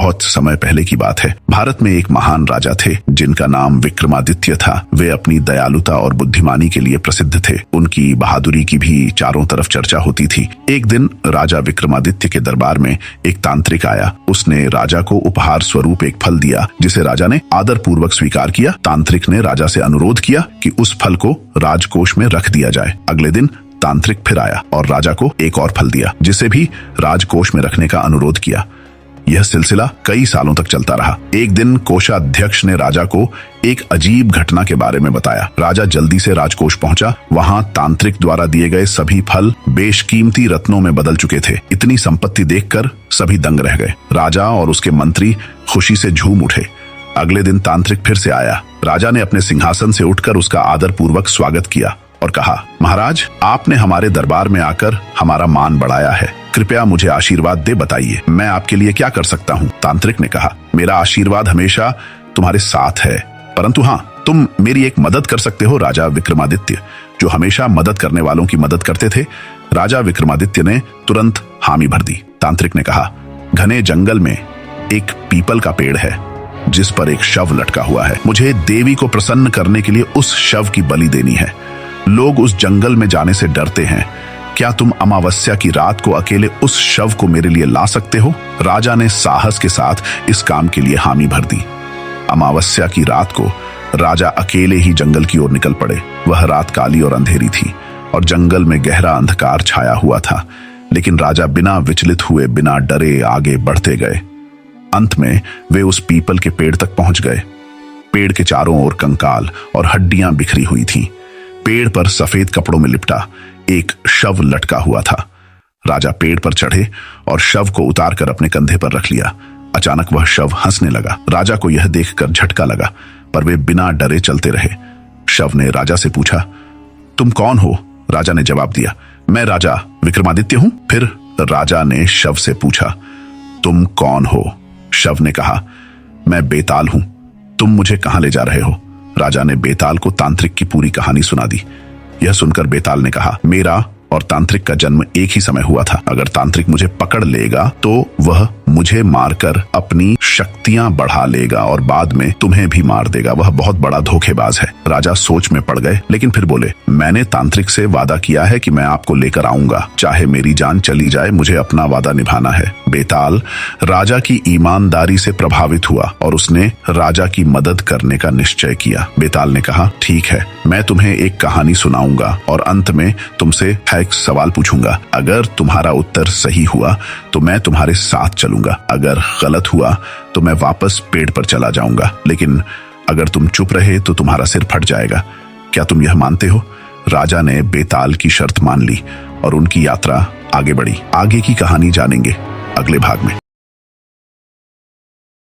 बहुत समय पहले की बात है। भारत में एक महान राजा थे जिनका नाम विक्रमादित्य था। वे अपनी दयालुता और बुद्धिमानी के लिए प्रसिद्ध थे। उनकी बहादुरी की भी चारों तरफ चर्चा होती थी। एक दिन राजा विक्रमादित्य के दरबार में एक तांत्रिक आया। उसने राजा को उपहार स्वरूप एक फल दिया, जिसे राजा ने आदर पूर्वक स्वीकार किया। तांत्रिक ने राजा से अनुरोध किया कि उस फल को राजकोष में रख दिया जाए। अगले दिन तांत्रिक फिर आया और राजा को एक और फल दिया, जिसे भी राजकोष में रखने का अनुरोध किया। यह सिलसिला कई सालों तक चलता रहा। एक दिन कोषाध्यक्ष ने राजा को एक अजीब घटना के बारे में बताया। राजा जल्दी से राजकोष पहुंचा। वहां तांत्रिक द्वारा दिए गए सभी फल बेशकीमती रत्नों में बदल चुके थे। इतनी संपत्ति देखकर सभी दंग रह गए। राजा और उसके मंत्री खुशी से झूम उठे। अगले दिन तांत्रिक फिर से आया। राजा ने अपने सिंहासन से उठकर उसका आदर पूर्वक स्वागत किया और कहा, महाराज, आपने हमारे दरबार में आकर हमारा मान बढ़ाया है। कृपया मुझे आशीर्वाद दे बताइए, मैं आपके लिए क्या कर सकता हूँ। तांत्रिक ने कहा, मेरा आशीर्वाद हमेशा तुम्हारे साथ है, परंतु हाँ, तुम मेरी एक मदद कर सकते हो। राजा विक्रमादित्य, जो हमेशा मदद करने वालों की मदद करते थे, राजा विक्रमादित्य ने तुरंत हामी भर दी। तांत्रिक ने कहा, घने जंगल में एक पीपल का पेड़ है जिस पर एक शव लटका हुआ है। मुझे देवी को प्रसन्न करने के लिए उस शव की बलि देनी है। लोग उस जंगल में जाने से डरते हैं। क्या तुम अमावस्या की रात को अकेले उस शव को मेरे लिए ला सकते हो? राजा ने साहस के साथ इस काम के लिए हामी भर दी। अमावस्या की रात को राजा अकेले ही जंगल की ओर निकल पड़े। वह रात काली और अंधेरी थी और जंगल में गहरा अंधकार छाया हुआ था, लेकिन राजा बिना विचलित हुए, बिना डरे आगे बढ़ते गए। अंत में वे उस पीपल के पेड़ तक पहुंच गए। पेड़ के चारों ओर कंकाल और हड्डियां बिखरी हुई थीं। पेड़ पर सफेद कपड़ों में लिपटा एक शव लटका हुआ था। राजा पेड़ पर चढ़े और शव को उतारकर अपने कंधे पर रख लिया। अचानक वह शव हंसने लगा। राजा को यह देखकर झटका लगा, पर वे बिना डरे चलते रहे। शव ने राजा से पूछा, तुम कौन हो? राजा ने जवाब दिया, मैं राजा विक्रमादित्य हूं। फिर राजा ने शव से पूछा, तुम कौन हो? शव ने कहा, मैं बेताल हूं। तुम मुझे कहां ले जा रहे हो? राजा ने बेताल को तांत्रिक की पूरी कहानी सुना दी। यह सुनकर बेताल ने कहा, मेरा और तांत्रिक का जन्म एक ही समय हुआ था। अगर तांत्रिक मुझे पकड़ लेगा तो वह मुझे मारकर अपनी शक्तियां बढ़ा लेगा और बाद में तुम्हें भी मार देगा। वह बहुत बड़ा धोखेबाज है। राजा सोच में पड़ गए, लेकिन फिर बोले, मैंने तांत्रिक से वादा किया है कि मैं आपको लेकर आऊंगा, चाहे मेरी जान चली जाए, मुझे अपना वादा निभाना है। बेताल राजा की ईमानदारी से प्रभावित हुआ और उसने राजा की मदद करने का निश्चय किया। बेताल ने कहा, ठीक है, मैं तुम्हें एक कहानी सुनाऊंगा और अंत में तुमसे एक सवाल पूछूंगा। अगर तुम्हारा उत्तर सही हुआ तो मैं तुम्हारे साथ चलूंगा, अगर गलत हुआ तो मैं वापस पेड़ पर चला जाऊंगा, लेकिन अगर तुम चुप रहे तो तुम्हारा सिर फट जाएगा। क्या तुम यह मानते हो? राजा ने बेताल की शर्त मान ली और उनकी यात्रा आगे बढ़ी। आगे की कहानी जानेंगे अगले भाग में।